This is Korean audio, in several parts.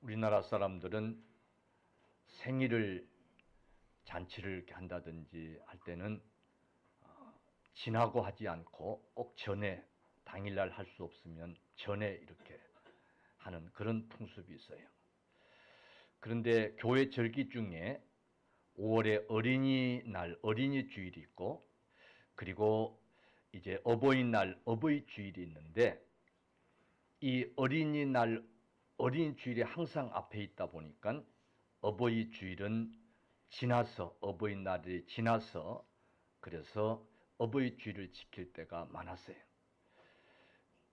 우리나라 사람들은 생일을 잔치를 이렇게 한다든지 할 때는 지나고 하지 않고 꼭 전에 당일날 할 수 없으면 전에 이렇게 하는 그런 풍습이 있어요. 그런데 교회 절기 중에 5월에 어린이날 어린이 주일이 있고 그리고 이제 어버이날 어버이 주일이 있는데 이 어린이날 어린이 주일이 항상 앞에 있다 보니까 어버이 주일은 지나서 어버이날이 지나서 그래서 어버이 주일을 지킬 때가 많았어요.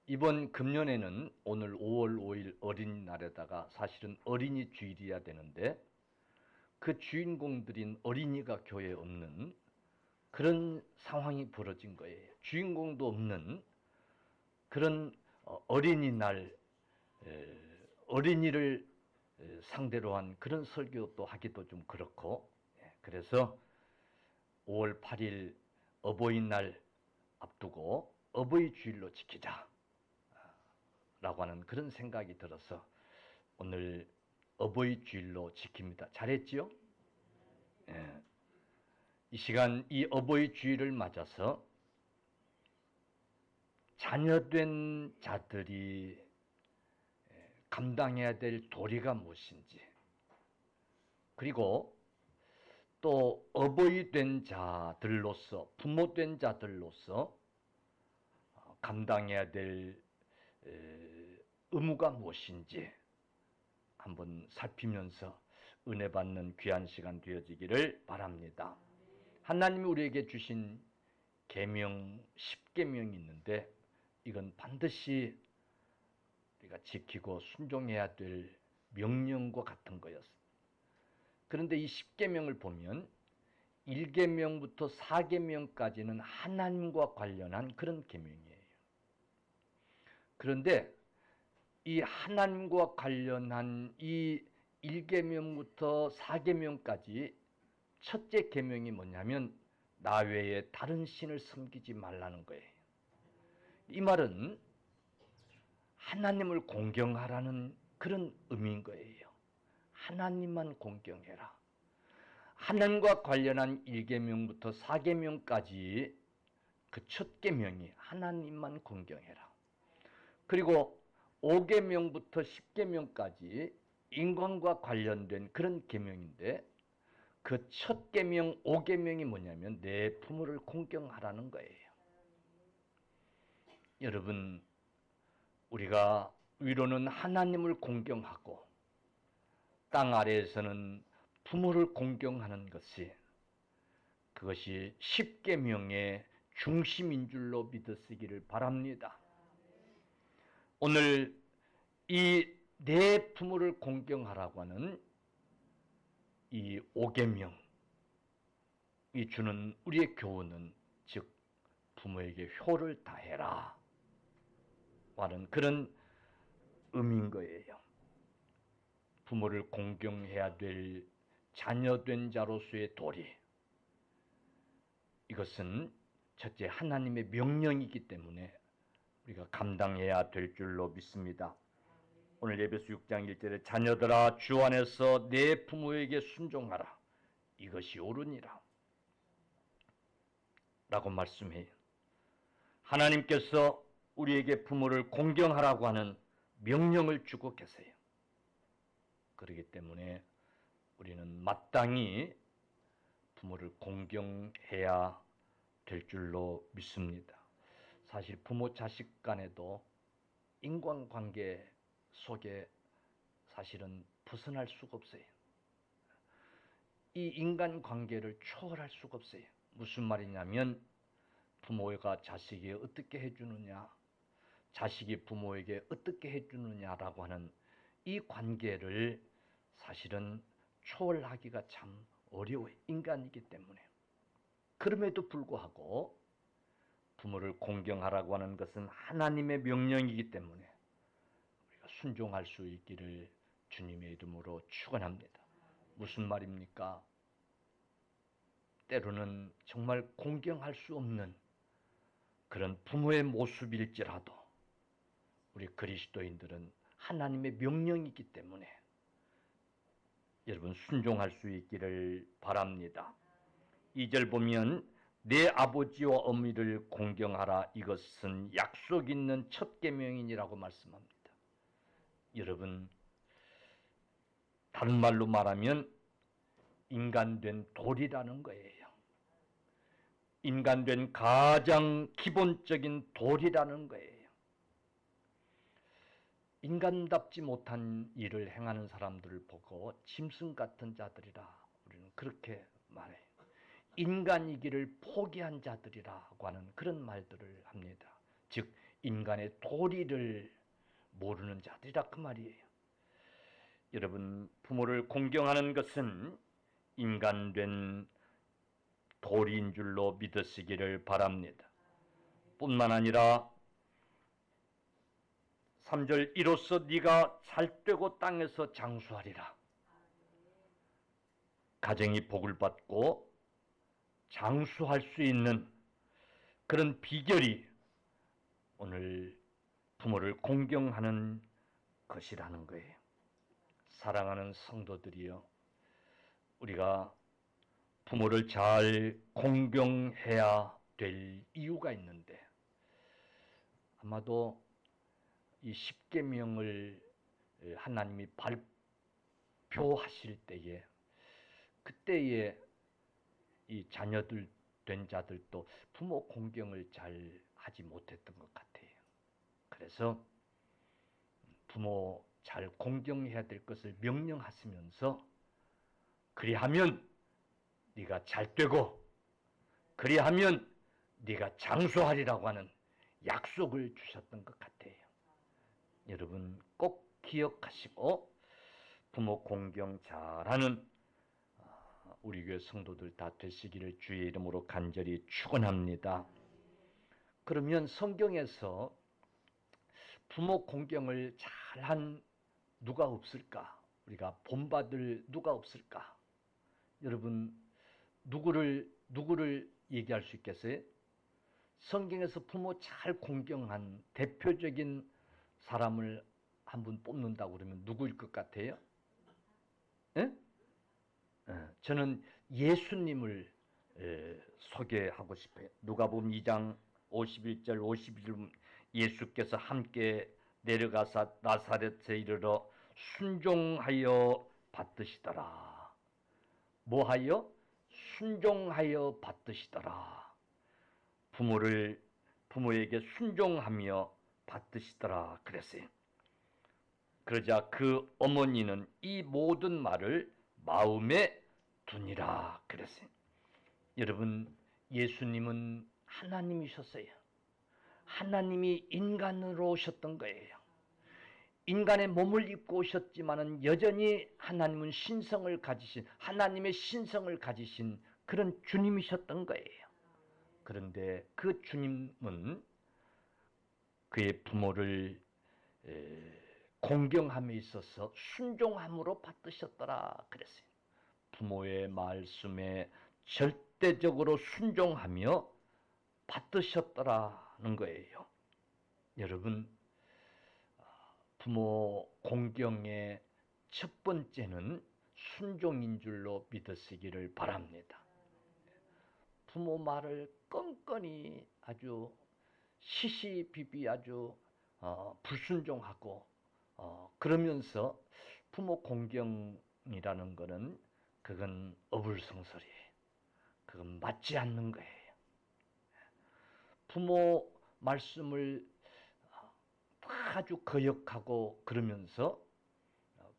이번 금년에는 오늘 5월 5일 어린이날에다가 사실은 어린이 주일이어야 되는데 그 주인공들인 어린이가 교회에 없는 그런 상황이 벌어진 거예요. 주인공도 없는 그런 어린이날 어린이를 상대로 한 그런 설교도 하기도 좀 그렇고 그래서 5월 8일 어버이날 앞두고 어버이 주일로 지키자 라고 하는 그런 생각이 들어서 오늘 어버이 주일로 지킵니다. 잘했지요? 예. 이 시간 이 어버이 주일을 맞아서 자녀된 자들이 감당해야 될 도리가 무엇인지 그리고 또 어버이 된 자들로서 부모 된 자들로서 감당해야 될 의무가 무엇인지 한번 살피면서 은혜 받는 귀한 시간 되어지기를 바랍니다. 하나님이 우리에게 주신 계명 10계명이 있는데 이건 반드시 우리가 지키고 순종해야 될 명령과 같은 거였습니다. 그런데 이 10계명을 보면 1계명부터 4계명까지는 하나님과 관련한 그런 계명이에요. 그런데 이 하나님과 관련한 이 1계명부터 4계명까지 첫째 계명이 뭐냐면 나 외에 다른 신을 섬기지 말라는 거예요. 이 말은 하나님을 공경하라는 그런 의미인 거예요. 하나님만 공경해라. 하나님과 관련한 1계명부터 4계명까지 그 첫 계명이 하나님만 공경해라. 그리고 5계명부터 10계명까지 인간과 관련된 그런 계명인데 그 첫 계명 5계명이 뭐냐면 내 부모를 공경하라는 거예요. 여러분, 우리가 위로는 하나님을 공경하고 땅 아래에서는 부모를 공경하는 것이 그것이 10계명의 중심인 줄로 믿으시기를 바랍니다. 오늘 이 내 부모를 공경하라고 하는 이 5계명이 주는 우리의 교훈은 즉 부모에게 효를 다해라 하는 그런 의미인 거예요. 부모를 공경해야 될 자녀된 자로서의 도리, 이것은 첫째 하나님의 명령이기 때문에 우리가 감당해야 될 줄로 믿습니다. 오늘 에베소 6장 1절에 자녀들아 주 안에서 내 부모에게 순종하라. 이것이 옳으니라. 라고 말씀해요. 하나님께서 우리에게 부모를 공경하라고 하는 명령을 주고 계세요. 그렇기 때문에 우리는 마땅히 부모를 공경해야 될 줄로 믿습니다. 사실 부모 자식 간에도 인간관계 속에 사실은 벗어날 수가 없어요. 이 인간관계를 초월할 수가 없어요. 무슨 말이냐면 부모가 자식에게 어떻게 해주느냐, 자식이 부모에게 어떻게 해주느냐라고 하는 이 관계를 사실은 초월하기가 참 어려워요. 인간이기 때문에. 그럼에도 불구하고 부모를 공경하라고 하는 것은 하나님의 명령이기 때문에 우리가 순종할 수 있기를 주님의 이름으로 축원합니다. 무슨 말입니까? 때로는 정말 공경할 수 없는 그런 부모의 모습일지라도 우리 그리스도인들은 하나님의 명령이기 때문에 여러분 순종할 수 있기를 바랍니다. 2절 보면 내 아버지와 어미를 공경하라. 이것은 약속 있는 첫 계명이니라고 말씀합니다. 여러분, 다른 말로 말하면 인간된 도리라는 거예요. 인간된 가장 기본적인 도리라는 거예요. 인간답지 못한 일을 행하는 사람들을 보고 짐승 같은 자들이라 우리는 그렇게 말해요. 인간이기를 포기한 자들이라고 하는 그런 말들을 합니다. 즉 인간의 도리를 모르는 자들이라 그 말이에요. 여러분, 부모를 공경하는 것은 인간된 도리인 줄로 믿으시기를 바랍니다. 뿐만 아니라 3절 이로써 네가 살되고 땅에서 장수하리라. 가정이 복을 받고 장수할 수 있는 그런 비결이 오늘 부모를 공경하는 것이라는 거예요. 사랑하는 성도들이여, 우리가 부모를 잘 공경해야 될 이유가 있는데 아마도 이 십계명을 하나님이 발표하실 때에 그때에 이 자녀들 된 자들도 부모 공경을 잘 하지 못했던 것 같아요. 그래서 부모 잘 공경해야 될 것을 명령하시면서 그리하면 네가 잘 되고 그리하면 네가 장수하리라고 하는 약속을 주셨던 것 같아요. 여러분 꼭 기억하시고 부모 공경 잘하는 우리 교회 성도들 다 되시기를 주의 이름으로 간절히 축원합니다. 그러면 성경에서 부모 공경을 잘한 누가 없을까? 우리가 본받을 누가 없을까? 여러분 누구를 얘기할 수 있겠어요? 성경에서 부모 잘 공경한 대표적인 사람을 한 분 뽑는다고 그러면 누구일 것 같아요? 예? 저는 예수님을 소개하고 싶어요. 누가복음 2장 51절 52절 예수께서 함께 내려가사 나사렛에 이르러 순종하여 받으시더라. 뭐하여? 순종하여 받으시더라. 부모에게 순종하며 받으시더라 그랬어요. 그러자 그 어머니는 이 모든 말을 마음에 두니라 그랬어요. 여러분, 예수님은 하나님이셨어요. 하나님이 인간으로 오셨던 거예요. 인간의 몸을 입고 오셨지만은 여전히 하나님은 하나님의 신성을 가지신 그런 주님이셨던 거예요. 그런데 그 주님은 그의 부모를 공경함에 있어서 순종함으로 받으셨더라 그랬어요. 부모의 말씀에 절대적으로 순종하며 받으셨더라는 거예요. 여러분, 부모 공경의 첫 번째는 순종인 줄로 믿으시기를 바랍니다. 부모 말을 껌껌이 아주 시시비비 아주 불순종하고 그러면서 부모 공경이라는 것은 그건 어불성설이에요. 그건 맞지 않는 거예요. 부모 말씀을 아주 거역하고 그러면서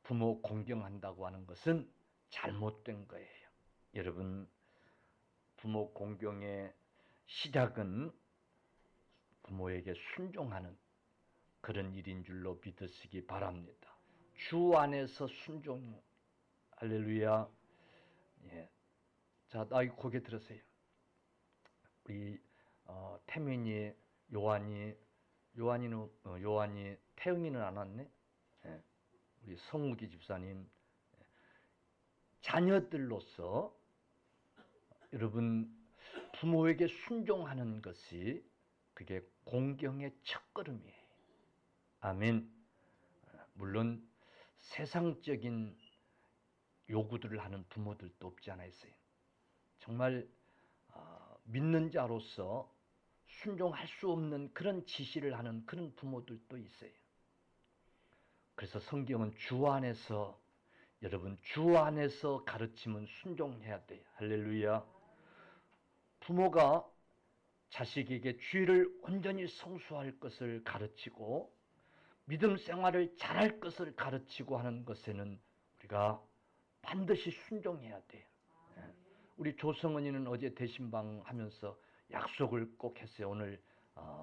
부모 공경한다고 하는 것은 잘못된 거예요. 여러분, 부모 공경의 시작은 부모에게 순종하는 그런 일인 줄로 믿으시기 바랍니다. 주 안에서 순종. 할렐루야. 예. 자, 나이 고개 들으세요. 우리 태민이, 요한이 태영이는 안 왔네. 예. 우리 성욱이 집사님, 자녀들로서 여러분 부모에게 순종하는 것이 그게 공경의 첫걸음이에요. 아멘. 물론 세상적인 요구들을 하는 부모들도 없지 않아 있어요. 정말 믿는 자로서 순종할 수 없는 그런 지시를 하는 그런 부모들도 있어요. 그래서 성경은 주 안에서, 여러분 주 안에서 가르치면 순종해야 돼요. 할렐루야. 부모가 자식에게 주의를 온전히 성수할 것을 가르치고 믿음 생활을 잘할 것을 가르치고 하는 것에는 우리가 반드시 순종해야 돼요. 우리 조성은이는 어제 대신방 하면서 약속을 꼭 했어요. 오늘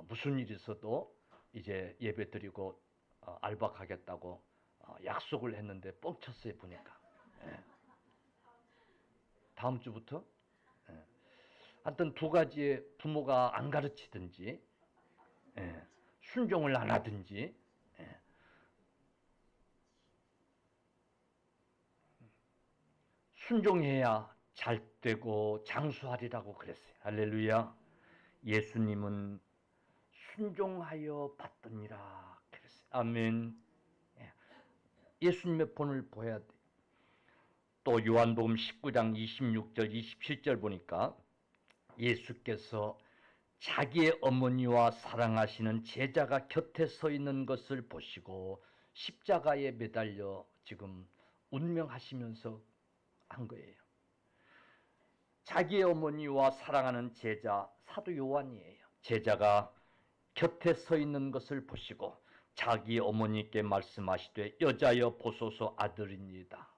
무슨 일이 있어도 이제 예배 드리고 알바 가겠다고 약속을 했는데 뻥쳤어요. 보니까 다음 주부터 하여튼 두 가지의 부모가 안 가르치든지 순종을 안 하든지 순종해야 잘 되고 장수하리라고 그랬어요. 할렐루야. 예수님은 순종하여 받더니라 그랬어요. 아멘. 예수님의 본을 보여야 돼. 또 요한복음 19장 26절 27절 보니까 예수께서 자기의 어머니와 사랑하시는 제자가 곁에 서 있는 것을 보시고 십자가에 매달려 지금 운명하시면서 한 거예요. 자기의 어머니와 사랑하는 제자 사도 요한이에요. 제자가 곁에 서 있는 것을 보시고 자기 어머니께 말씀하시되 여자여 보소서 아들입니다.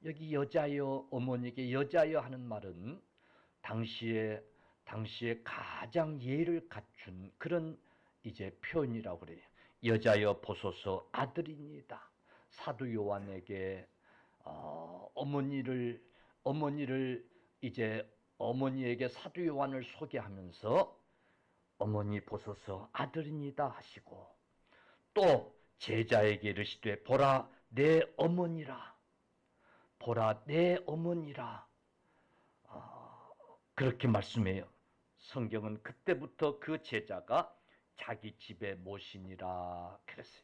여기 여자여, 어머니께 여자여 하는 말은 당시에 가장 예를 갖춘 그런 이제 표현이라고 그래요. 여자여 보소서 아들입니다. 사도 요한에게 어머니를 이제 어머니에게 사도 요한을 소개하면서 어머니 보소서 아들입니다 하시고 또 제자에게 이르시되 보라 내 어머니라, 보라 내 어머니라 그렇게 말씀해요. 성경은 그때부터 그 제자가 자기 집에 모시니라 그랬어요.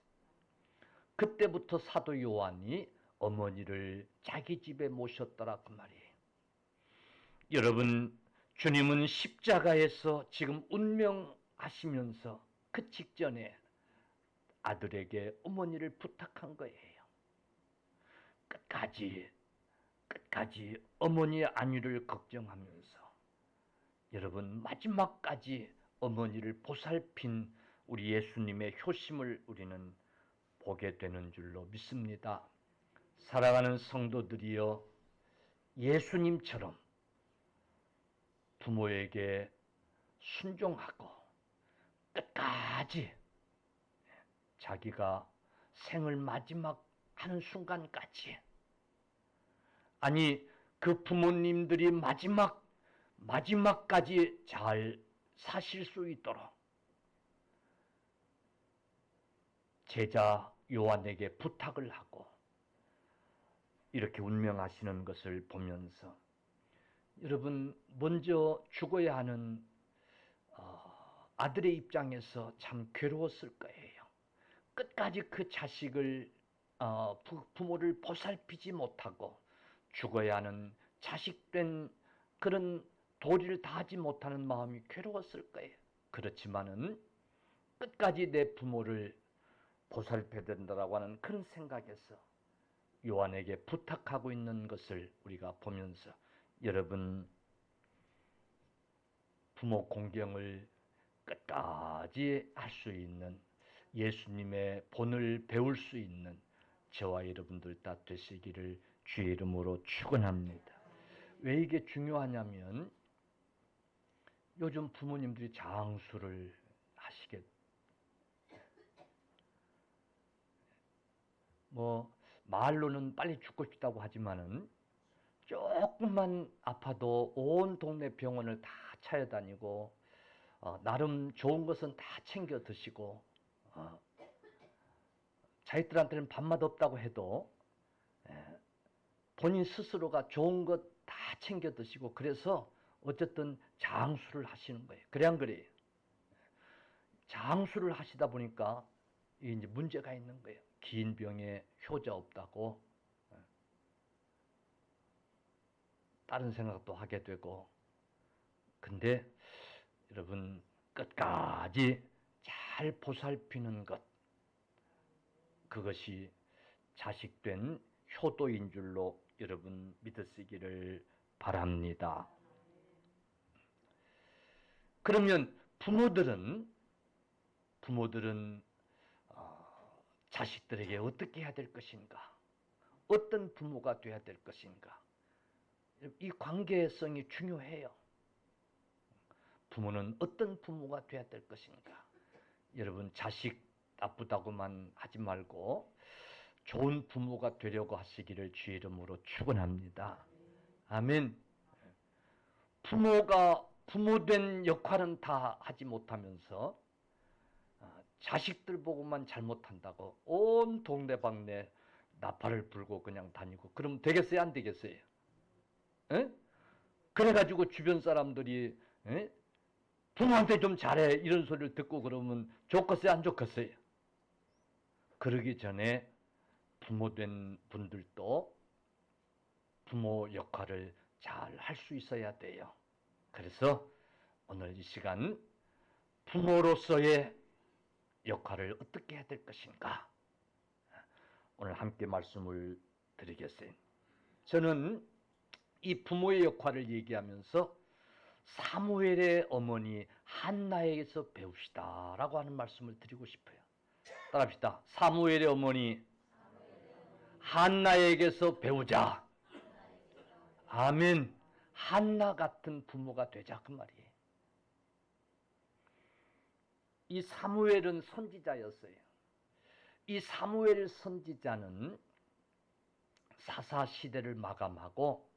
그때부터 사도 요한이 어머니를 자기 집에 모셨더라 그 말이에요. 여러분, 주님은 십자가에서 지금 운명하시면서 그 직전에 아들에게 어머니를 부탁한 거예요. 끝까지 어머니의 안위를 걱정하면서 여러분 마지막까지 어머니를 보살핀 우리 예수님의 효심을 우리는 보게 되는 줄로 믿습니다. 사랑하는 성도들이여, 예수님처럼 부모에게 순종하고 끝까지 자기가 생을 마지막 하는 순간까지, 아니 그 부모님들이 마지막까지 잘 사실 수 있도록 제자 요한에게 부탁을 하고 이렇게 운명하시는 것을 보면서 여러분 먼저 죽어야 하는 아들의 입장에서 참 괴로웠을 거예요. 끝까지 그 자식을 부모를 보살피지 못하고 죽어야 하는 자식된 그런 도리를 다하지 못하는 마음이 괴로웠을 거예요. 그렇지만은 끝까지 내 부모를 보살펴야 된다라고 하는 그런 생각에서 요한에게 부탁하고 있는 것을 우리가 보면서 여러분 부모 공경을 끝까지 할 수 있는 예수님의 본을 배울 수 있는 저와 여러분들 다 되시기를 주의 이름으로 축원합니다. 왜 이게 중요하냐면 요즘 부모님들이 장수를 하시게 말로는 빨리 죽고 싶다고 하지만은 조금만 아파도 온 동네 병원을 다 찾아다니고 나름 좋은 것은 다 챙겨 드시고 자기들한테는 밥맛 없다고 해도 본인 스스로가 좋은 것 다 챙겨 드시고 그래서 어쨌든 장수를 하시는 거예요. 그래 안 그래요? 장수를 하시다 보니까 이제 문제가 있는 거예요. 긴 병에 효자 없다고. 다른 생각도 하게 되고, 근데 여러분 끝까지 잘 보살피는 것, 그것이 자식된 효도인 줄로 여러분 믿으시기를 바랍니다. 그러면 부모들은 자식들에게 어떻게 해야 될 것인가? 어떤 부모가 돼야 될 것인가? 이 관계성이 중요해요. 부모는 어떤 부모가 돼야 될 것인가? 여러분 자식 나쁘다고만 하지 말고 좋은 부모가 되려고 하시기를 주의 이름으로 축원합니다. 아멘. 부모된 역할은 다 하지 못하면서 자식들 보고만 잘못한다고 온 동네방네 나팔을 불고 그냥 다니고 그러면 되겠어요? 안 되겠어요? 에? 그래가지고 주변 사람들이 부모한테 좀 잘해 이런 소리를 듣고 그러면 좋겠어요? 안 좋겠어요? 그러기 전에 부모된 분들도 부모 역할을 잘 할 수 있어야 돼요. 그래서 오늘 이 시간 부모로서의 역할을 어떻게 해야 될 것인가? 오늘 함께 말씀을 드리겠어요. 저는 이 부모의 역할을 얘기하면서 사무엘의 어머니 한나에게서 배웁시다라고 하는 말씀을 드리고 싶어요. 따라합시다. 사무엘의 어머니 한나에게서 배우자. 아멘. 한나 같은 부모가 되자 그 말이에요. 이 사무엘은 선지자였어요. 이 사무엘 선지자는 사사 시대를 마감하고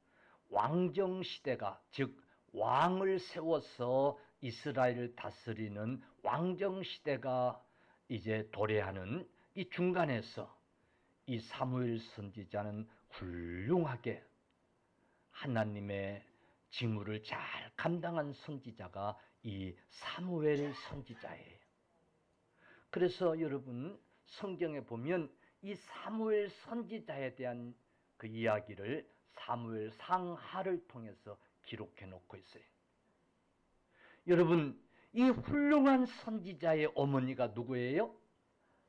왕정 시대가, 즉 왕을 세워서 이스라엘을 다스리는 왕정 시대가 이제 도래하는 이 중간에서 이 사무엘 선지자는 훌륭하게 하나님의 직무를 잘 감당한 선지자가 이 사무엘 선지자예요. 그래서 여러분 성경에 보면 이 사무엘 선지자에 대한 그 이야기를 사무엘 상하를 통해서 기록해 놓고 있어요. 여러분 이 훌륭한 선지자의 어머니가 누구예요?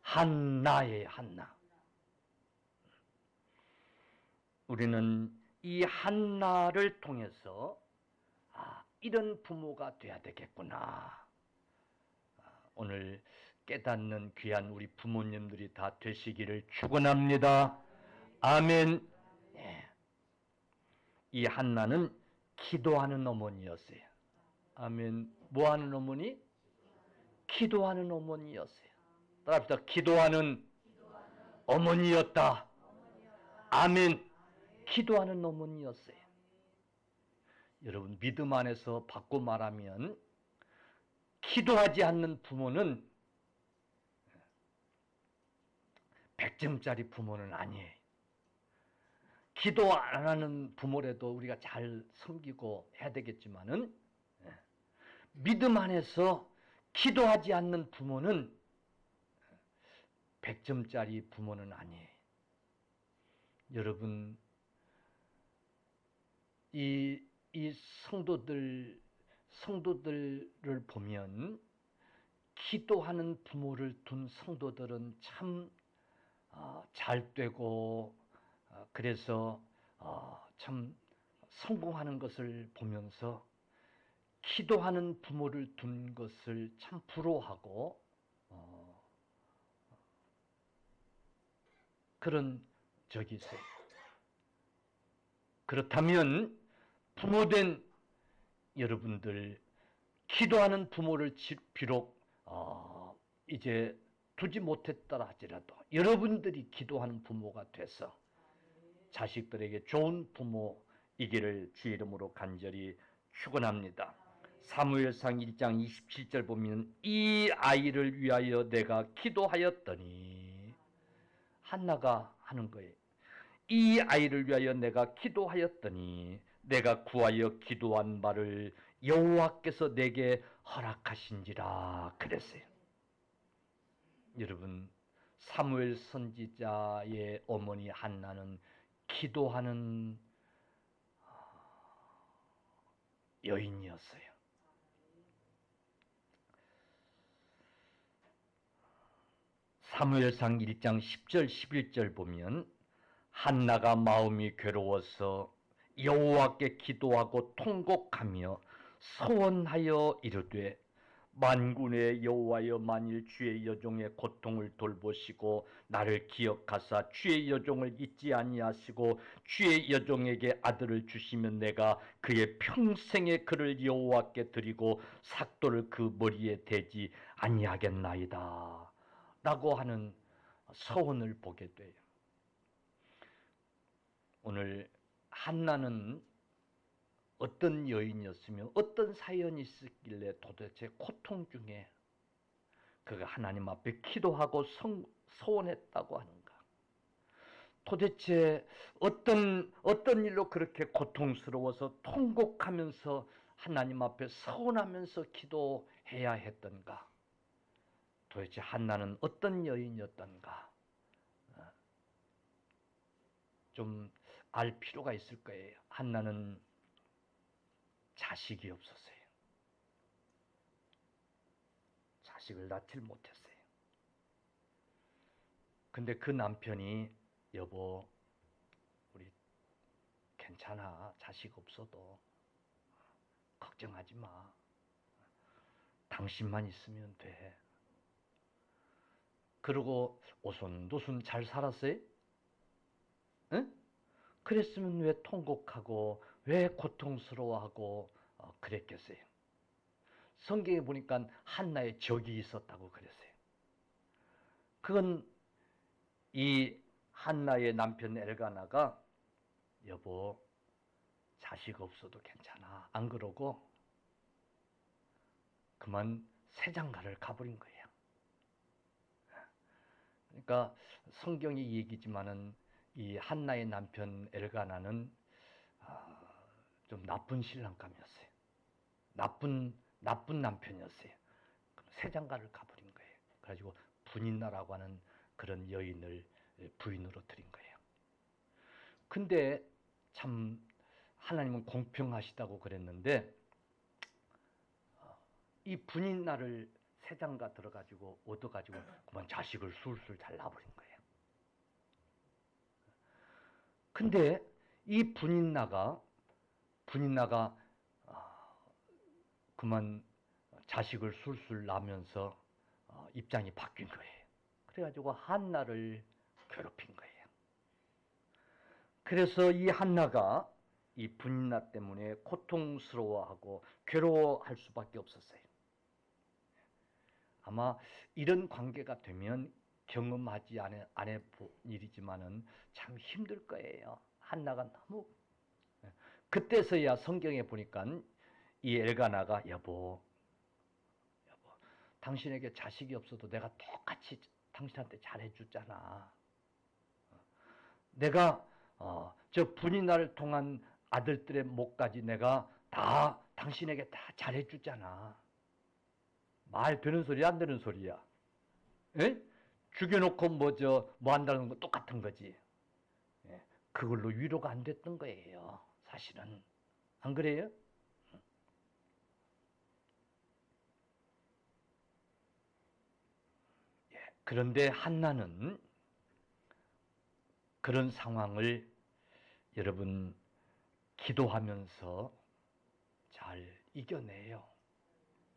한나예요. 한나. 우리는 이 한나를 통해서 이런 부모가 돼야 되겠구나. 오늘 깨닫는 귀한 우리 부모님들이 다 되시기를 축원합니다. 아멘. 네. 이 한나는 기도하는 어머니였어요. 아멘. 뭐하는 어머니? 기도하는 어머니였어요. 따라합시다. 기도하는 어머니였다. 아멘. 기도하는 어머니였어요. 여러분 믿음 안에서 바꿔 말하면 기도하지 않는 부모는 100점짜리 부모는 아니에요. 기도 안 하는 부모라도 우리가 잘 섬기고 해야 되겠지만은 믿음 안에서 기도하지 않는 부모는 100점짜리 부모는 아니에요. 여러분 이 성도들을 보면 기도하는 부모를 둔 성도들은 참 잘 되고 그래서 참 성공하는 것을 보면서 기도하는 부모를 둔 것을 참 부러워하고 그런 적이 있어요. 그렇다면 부모된 여러분들 기도하는 부모를 비록 이제 두지 못했더라 하지라도 여러분들이 기도하는 부모가 돼서 자식들에게 좋은 부모이기를 주의 이름으로 간절히 축원합니다. 사무엘상 1장 27절 보면 이 아이를 위하여 내가 기도하였더니 한나가 하는 거예요. 이 아이를 위하여 내가 기도하였더니 내가 구하여 기도한 바를 여호와께서 내게 허락하신지라 그랬어요. 여러분 사무엘 선지자의 어머니 한나는 기도하는 여인이었어요. 사무엘상 1장 10절 11절 보면 한나가 마음이 괴로워서 여호와께 기도하고 통곡하며 서원하여 이르되 만군의 여호와여, 만일 주의 여종의 고통을 돌보시고 나를 기억하사 주의 여종을 잊지 아니하시고 주의 여종에게 아들을 주시면 내가 그의 평생의 그를 여호와께 드리고 삭도를 그 머리에 대지 아니하겠나이다 라고 하는 서원을 보게 돼요. 오늘 한나는 어떤 여인이었으며 어떤 사연이 있었길래 도대체 고통 중에 그가 하나님 앞에 기도하고 서원했다고 하는가? 도대체 어떤 일로 그렇게 고통스러워서 통곡하면서 하나님 앞에 서원하면서 기도해야 했던가? 도대체 한나는 어떤 여인이었던가? 좀 알 필요가 있을 거예요. 한나는 자식이 없었어요. 자식을 낳질 못했어요. 근데 그 남편이 여보, 우리 괜찮아. 자식 없어도 걱정하지 마. 당신만 있으면 돼. 그러고 오손도손 잘 살았어요? 응? 그랬으면 왜 통곡하고 왜 고통스러워하고 그랬겠어요? 성경에 보니까 한나의 적이 있었다고 그랬어요. 그건 이 한나의 남편 엘가나가 여보, 자식 없어도 괜찮아. 안 그러고 그만 새장가를 가버린 거예요. 그러니까 성경이 얘기지만은 이 한나의 남편 엘가나는 좀 나쁜 신랑감이었어요. 나쁜 남편이었어요. 새장가를 가버린 거예요. 그래가지고 분인나라고 하는 그런 여인을 부인으로 들인 거예요. 근데 참 하나님은 공평하시다고 그랬는데 이 분인나를 새장가 들어가지고 얻어가지고 그만 자식을 술술 잘 낳아버린 거예요. 근데 이 분인나가 그만 자식을 술술 낳으면서 입장이 바뀐 거예요. 그래가지고 한나를 괴롭힌 거예요. 그래서 이 한나가 이 분인나 때문에 고통스러워하고 괴로워할 수밖에 없었어요. 아마 이런 관계가 되면 경험하지 않아 본 일이지만은 참 힘들 거예요. 한나가 너무 그때서야 성경에 보니까 이 엘가나가 여보, 당신에게 자식이 없어도 내가 똑같이 당신한테 잘해주잖아. 내가 저 분인나를 통한 아들들의 목까지 내가 다 당신에게 다 잘해주잖아. 말 되는 소리 안 되는 소리야. 에? 죽여놓고 뭐 한다는 거 똑같은 거지. 예, 그걸로 위로가 안 됐던 거예요. 사실은. 안 그래요? 예, 그런데 한나는 그런 상황을 여러분 기도하면서 잘 이겨내요.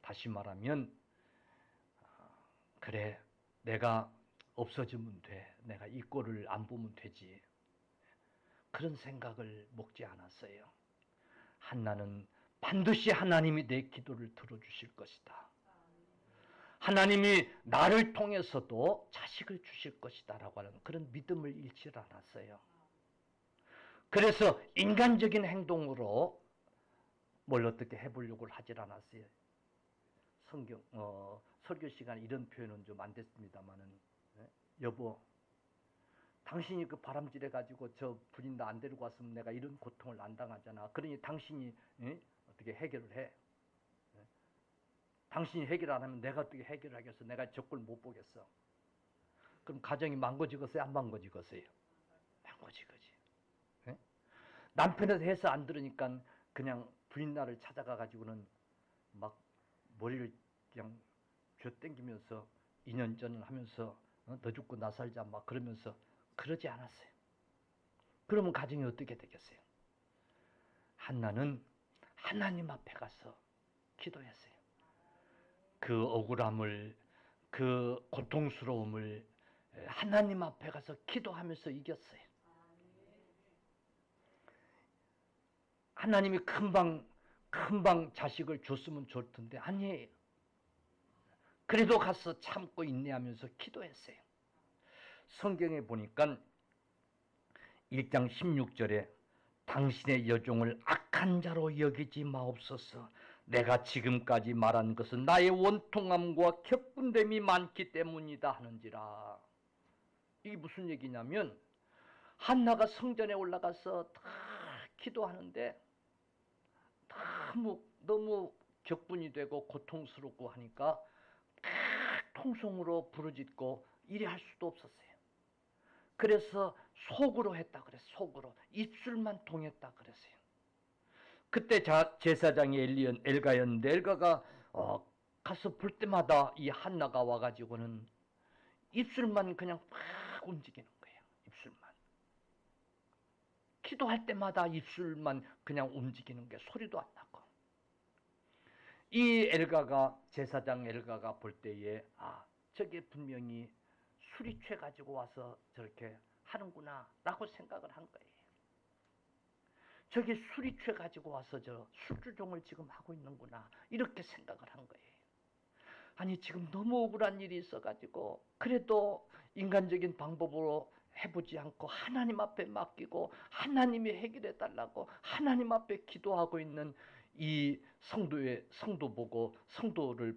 다시 말하면 그래, 내가 없어지면 돼. 내가 이 꼴을 안 보면 되지. 그런 생각을 먹지 않았어요. 한나는 반드시 하나님이 내 기도를 들어주실 것이다. 하나님이 나를 통해서도 자식을 주실 것이다 라고 하는 그런 믿음을 잃지 않았어요. 그래서 인간적인 행동으로 뭘 어떻게 해보려고 하질 않았어요. 설교 시간에 이런 표현은 좀 안 됐습니다만은, 여보, 당신이 그 바람질해 가지고 저 분인나 안 데리고 왔으면 내가 이런 고통을 안 당하잖아. 그러니 당신이 어떻게 해결을 해? 당신이 해결 안 하면 내가 어떻게 해결하겠어? 내가 저 꼴 못 보겠어. 그럼 가정이 망가지겠어요? 안 망가지겠어요? 망가지겠지. 남편에서 해서 안 들으니까 그냥 부인 나를 찾아가 가지고는 막 머리를 그냥 쥐어 땡기면서 2년 전 하면서 너 죽고 나 살자 막 그러면서 그러지 않았어요. 그러면 가정이 어떻게 되겠어요? 한나는 하나님 앞에 가서 기도했어요. 그 억울함을, 그 고통스러움을 하나님 앞에 가서 기도하면서 이겼어요. 하나님이 금방 자식을 줬으면 좋을 텐데 아니에요. 그래도 가서 참고 인내하면서 기도했어요. 성경에 보니까 1장 16절에 당신의 여종을 악한 자로 여기지 마옵소서. 내가 지금까지 말한 것은 나의 원통함과 격분됨이 많기 때문이다 하는지라. 이게 무슨 얘기냐면 한나가 성전에 올라가서 다 기도하는데 너무 격분이 되고 고통스럽고 하니까 통성으로 부르짖고 이래 할 수도 없었어요. 그래서 속으로 했다 그랬어요. 속으로 입술만 통했다 그랬어요. 그때 제사장이 엘가였는데 엘가가 가서 볼 때마다 이 한나가 와가지고는 입술만 그냥 팍 움직이는 거예요. 입술만. 기도할 때마다 입술만 그냥 움직이는 게 소리도 안 나고. 이 제사장 엘가가 볼 때에 저게 분명히 술이 취해가지고 와서 저렇게 하는구나 라고 생각을 한 거예요. 저게 술이 취해가지고 와서 저 술주종을 지금 하고 있는구나 이렇게 생각을 한 거예요. 아니 지금 너무 억울한 일이 있어가지고 그래도 인간적인 방법으로 해보지 않고 하나님 앞에 맡기고 하나님이 해결해 달라고 하나님 앞에 기도하고 있는 이 성도를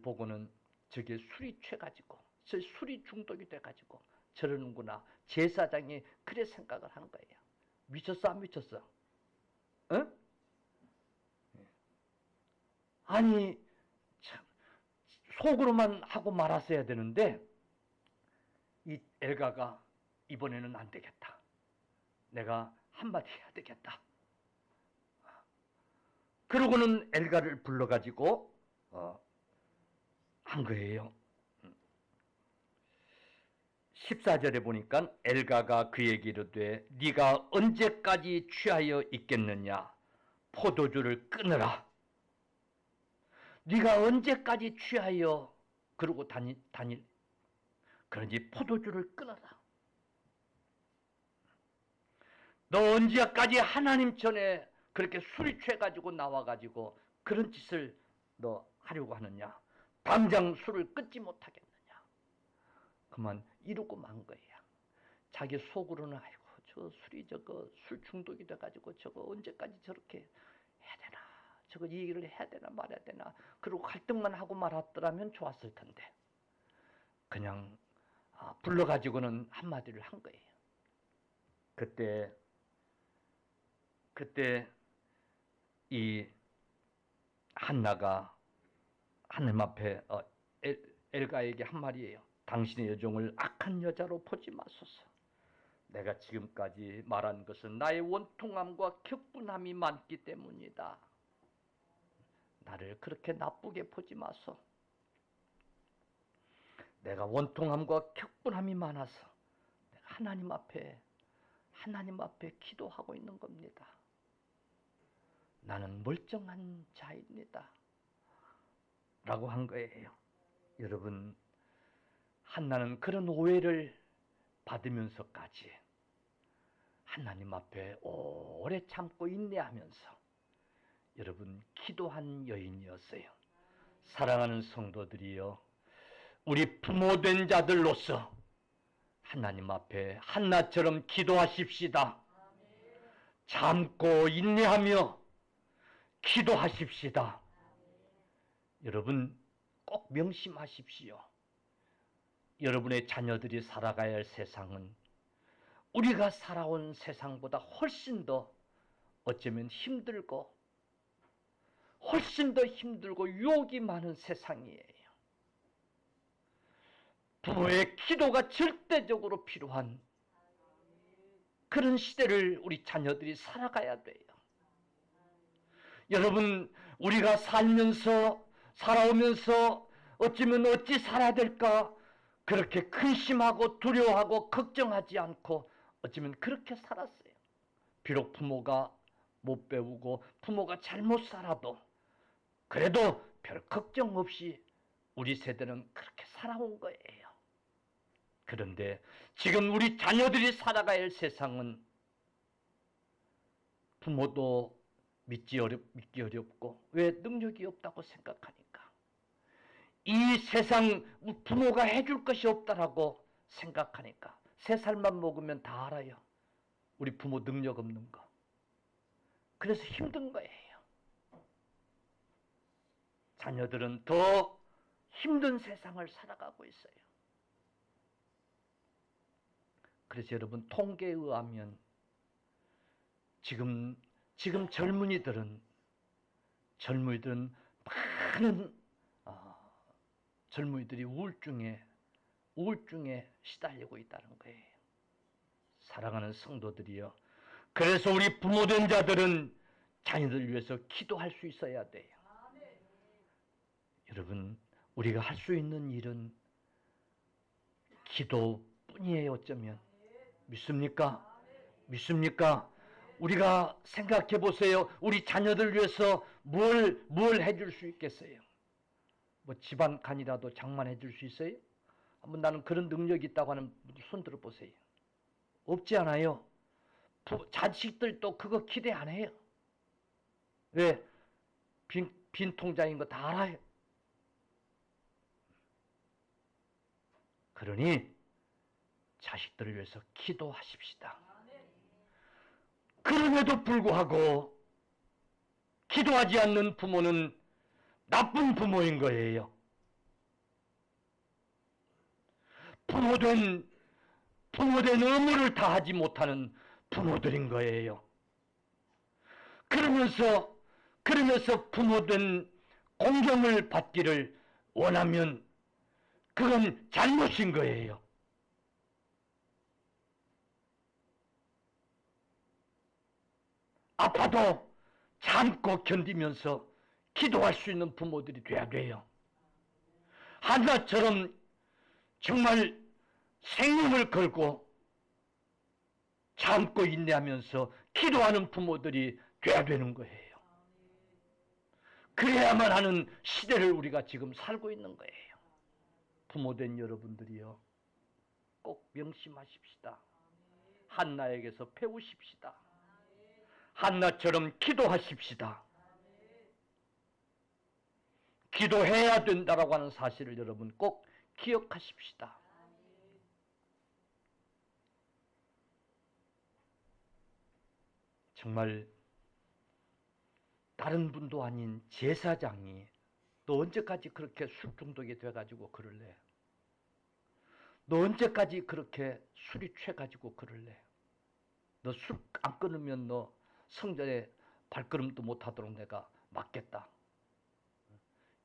보고는 저게 술이 취해가지고 저 술이 중독이 돼가지고 저러는구나. 제사장이 그래 생각을 한 거예요. 미쳤어 안 미쳤어? 응? 아니 참 속으로만 하고 말았어야 되는데 이 엘가가 이번에는 안 되겠다. 내가 한마디 해야 되겠다. 그러고는 엘가를 불러가지고 한 거예요. 14절에 보니까 엘가가 그에게 이르되 네가 언제까지 취하여 있겠느냐? 포도주를 끊으라. 네가 언제까지 취하여 그러고 다닐 그러니 포도주를 끊어라. 너 언제까지 하나님 전에 그렇게 술이 취해가지고 나와가지고 그런 짓을 너 하려고 하느냐? 당장 술을 끊지 못하겠느냐? 그만 이러고 만 거야. 자기 속으로는 아이고 저 술이 저거 술 중독이 돼가지고 저거 언제까지 저렇게 해야 되나? 저거 이 얘기를 해야 되나 말아야 되나? 그리고 갈등만 하고 말았더라면 좋았을 텐데 그냥 불러가지고는 한마디를 한 거예요. 그때 이 한나가 하나님 앞에 엘가에게 한 말이에요. 당신의 여종을 악한 여자로 보지 마소서. 내가 지금까지 말한 것은 나의 원통함과 격분함이 많기 때문이다. 나를 그렇게 나쁘게 보지 마소. 내가 원통함과 격분함이 많아서 내가 하나님 앞에 기도하고 있는 겁니다. 나는 멀쩡한 자입니다. 라고 한 거예요. 여러분, 한나는 그런 오해를 받으면서까지 하나님 앞에 오래 참고 인내하면서 여러분 기도한 여인이었어요. 사랑하는 성도들이여, 우리 부모된 자들로서 하나님 앞에 한나처럼 기도하십시다. 참고 인내하며 기도하십시다. 여러분 꼭 명심하십시오. 여러분의 자녀들이 살아가야 할 세상은 우리가 살아온 세상보다 훨씬 더 어쩌면 훨씬 더 힘들고 유혹이 많은 세상이에요. 부모의 기도가 절대적으로 필요한 그런 시대를 우리 자녀들이 살아가야 돼요. 여러분, 우리가 살아오면서 어찌면 어찌 살아야 될까? 그렇게 근심하고 두려워하고 걱정하지 않고 어찌면 그렇게 살았어요. 비록 부모가 못 배우고 부모가 잘못 살아도 그래도 별 걱정 없이 우리 세대는 그렇게 살아온 거예요. 그런데 지금 우리 자녀들이 살아가야 할 세상은 부모도 믿기 어렵고 왜 능력이 없다고 생각하니까 이 세상 부모가 해줄 것이 없다라고 생각하니까 3살만 먹으면 다 알아요. 우리 부모 능력 없는 거. 그래서 힘든 거예요. 자녀들은 더 힘든 세상을 살아가고 있어요. 그래서 여러분 통계에 의하면 지금 젊은이들은 많은 젊은이들이 우울증에 시달리고 있다는 거예요. 사랑하는 성도들이요. 그래서 우리 부모된 자들은 자녀들 위해서 기도할 수 있어야 돼요. 여러분, 우리가 할 수 있는 일은 기도뿐이에요. 어쩌면 믿습니까? 믿습니까? 우리가 생각해 보세요. 우리 자녀들 위해서 뭘 해줄 수 있겠어요? 뭐 집안간이라도 장만해 줄 수 있어요? 한번 나는 그런 능력이 있다고 하는 분들 손 들어 보세요. 없지 않아요? 자식들도 그거 기대 안 해요. 왜? 빈 통장인 거 다 알아요. 그러니 자식들을 위해서 기도하십시다. 그럼에도 불구하고 기도하지 않는 부모는 나쁜 부모인 거예요. 부모된 의무를 다하지 못하는 부모들인 거예요. 그러면서 부모된 공경을 받기를 원하면 그건 잘못인 거예요. 아파도 참고 견디면서 기도할 수 있는 부모들이 돼야 돼요. 한나처럼 정말 생명을 걸고 참고 인내하면서 기도하는 부모들이 돼야 되는 거예요. 그래야만 하는 시대를 우리가 지금 살고 있는 거예요. 부모된 여러분들이요, 꼭 명심하십시다. 한나에게서 배우십시다. 한나처럼 기도하십시다. 기도해야 된다라고 하는 사실을 여러분 꼭 기억하십시다. 정말 다른 분도 아닌 제사장이 너 언제까지 그렇게 술 중독이 돼가지고 그럴래? 너 언제까지 그렇게 술이 취해가지고 그럴래? 너 술 안 끊으면 너 성전에 발걸음도 못하도록 내가 막겠다.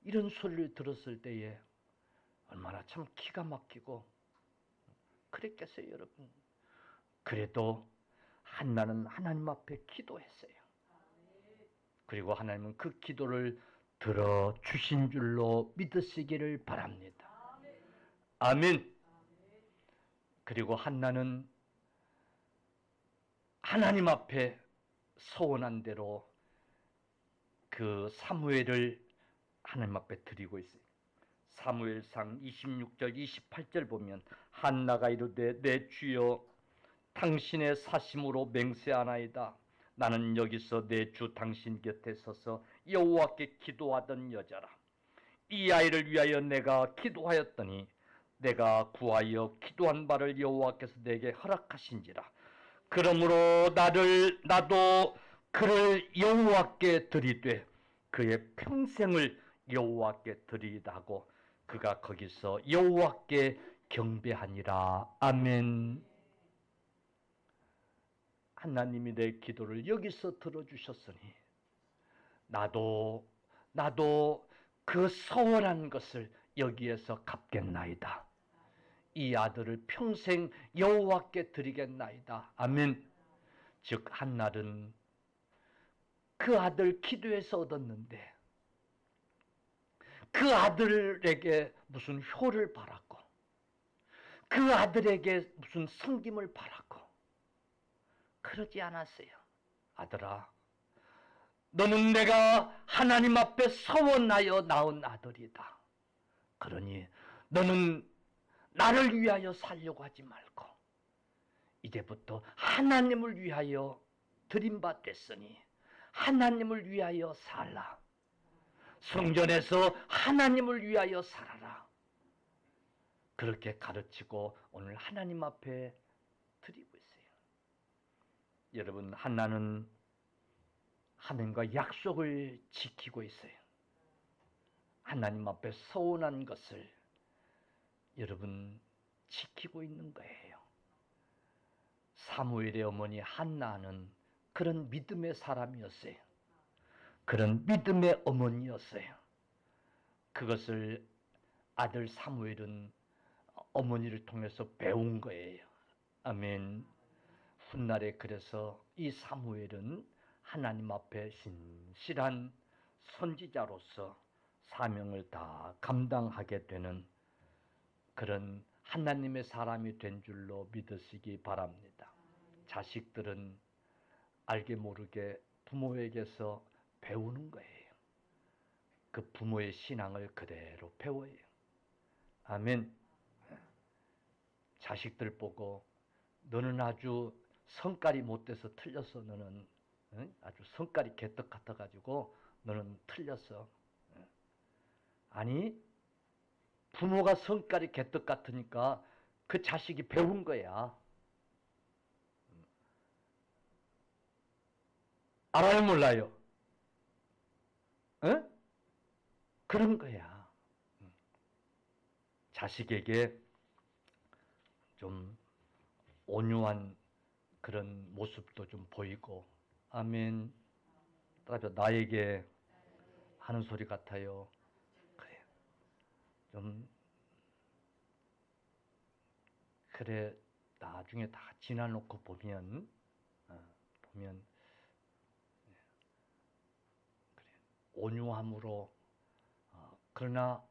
이런 소리를 들었을 때에 얼마나 참 기가 막히고 그랬겠어요, 여러분. 그래도 한나는 하나님 앞에 기도했어요. 그리고 하나님은 그 기도를 들어주신 줄로 믿으시기를 바랍니다. 아멘. 그리고 한나는 하나님 앞에 서원한 대로 그 사무엘을 하나님 앞에 드리고 있어요. 사무엘상 26절 28절 보면 한나가 이르되 내 주여 당신의 사심으로 맹세하나이다. 나는 여기서 내 주 당신 곁에 서서 여호와께 기도하던 여자라. 이 아이를 위하여 내가 기도하였더니 내가 구하여 기도한 바를 여호와께서 내게 허락하신지라. 그러므로 나도 그를 여호와께 드리되 그의 평생을 여호와께 드리이다 하고 그가 거기서 여호와께 경배하니라. 아멘. 하나님이 내 기도를 여기서 들어주셨으니 나도 그 서원한 것을 여기에서 갚겠나이다. 이 아들을 평생 여호와께 드리겠나이다. 아멘. 즉 한날은 그 아들 기도해서 얻었는데 그 아들에게 무슨 효를 바랐고 그 아들에게 무슨 섬김을 바랐고 그러지 않았어요. 아들아, 너는 내가 하나님 앞에 서원하여 낳은 아들이다. 그러니 너는 나를 위하여 살려고 하지 말고 이제부터 하나님을 위하여 드림받았으니 하나님을 위하여 살라. 성전에서 하나님을 위하여 살아라. 그렇게 가르치고 오늘 하나님 앞에 드리고 있어요. 여러분, 한나는 하나님과 약속을 지키고 있어요. 하나님 앞에 서운한 것을 여러분 지키고 있는 거예요. 사무엘의 어머니 한나는 그런 믿음의 사람이었어요. 그런 믿음의 어머니였어요. 그것을 아들 사무엘은 어머니를 통해서 배운 거예요. 아멘. 훗날에 그래서 이 사무엘은 하나님 앞에 신실한 선지자로서 사명을 다 감당하게 되는 그런 하나님의 사람이 된 줄로 믿으시기 바랍니다. 자식들은 알게 모르게 부모에게서 배우는 거예요. 그 부모의 신앙을 그대로 배워요. 아멘. 자식들 보고 너는 아주 성깔이 못돼서 틀렸어. 너는 아주 성깔이 개떡 같아가지고 너는 틀렸어. 아니, 부모가 성깔이 개떡 같으니까 그 자식이 배운 거야. 알아요, 몰라요? 에? 그런 거야. 자식에게 좀 온유한 그런 모습도 좀 보이고, 아멘. 따라서 나에게 하는 소리 같아요. 그래, 좀 그래 나중에 다 지나놓고 보면 그래, 온유함으로 그러나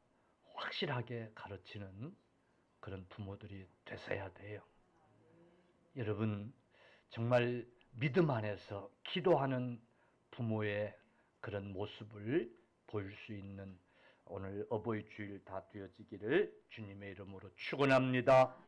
확실하게 가르치는 그런 부모들이 되셔야 돼요. 여러분, 정말 믿음 안에서 기도하는 부모의 그런 모습을 보일 수 있는 오늘 어버이 주일 다 되어지기를 주님의 이름으로 축원합니다.